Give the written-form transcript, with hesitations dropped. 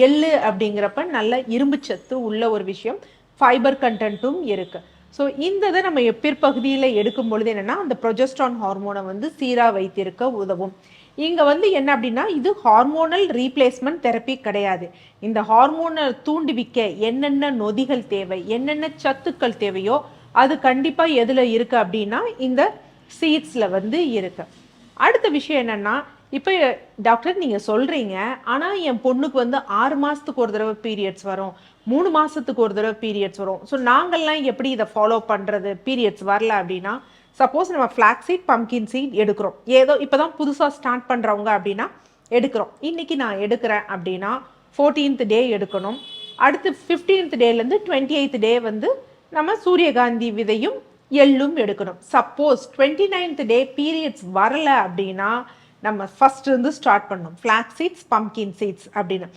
எள்ளு அப்படிங்கிறப்ப நல்ல இரும்பு சத்து உள்ள ஒரு விஷயம், ஃபைபர் கண்டென்ட்டும் இருக்கு. ஸோ இந்த இதை நம்ம பிற்பகுதியில் எடுக்கும் பொழுது என்னன்னா அந்த ப்ரொஜெஸ்ட்ரான் ஹார்மோனை வந்து சீராக வைத்திருக்க உதவும். இங்க வந்து என்ன அப்படின்னா இது ஹார்மோனல் ரீப்ளேஸ்மெண்ட் தெரப்பி கிடையாது. இந்த ஹார்மோனை தூண்டுவிக்க என்னென்ன நொதிகள் தேவை, என்னென்ன சத்துக்கள் தேவையோ அது கண்டிப்பா எதுல இருக்கு அப்படின்னா இந்த சீட்ஸ்ல வந்து இருக்கு. அடுத்த விஷயம் என்னன்னா, இப்ப டாக்டர் நீங்க சொல்றீங்க, ஆனா என் பொண்ணுக்கு வந்து 6 மாசத்துக்கு ஒரு தடவை பீரியட்ஸ் வரும். 3 மாசத்துக்கு ஒரு தடவை பீரியட்ஸ் வரும். ஸோ நாங்கள்லாம் எப்படி இதை ஃபாலோ பண்றது? பீரியட்ஸ் வரல அப்படின்னா, சப்போஸ் நம்ம ஃபிளாக்ஸ் சீட், பம்கின் சீட் எடுக்கிறோம். ஏதோ இப்பதான் புதுசா ஸ்டார்ட் பண்றவங்க அப்படின்னா எடுக்கிறோம். இன்னைக்கு நான் எடுக்கிறேன் அப்படின்னா 14th டே எடுக்கணும். அடுத்து 15th டேலேருந்து 28th டே வந்து நம்ம சூரியகாந்தி விதையும் எள்ளும் எடுக்கணும். சப்போஸ் 29th டே பீரியட்ஸ் வரல அப்படின்னா நம்ம ஃபர்ஸ்ட் இருந்து ஸ்டார்ட் பண்ணணும். ஃபிளாக்ஸ் சீட்ஸ், பம்கின் சீட்ஸ் அப்படின்னு.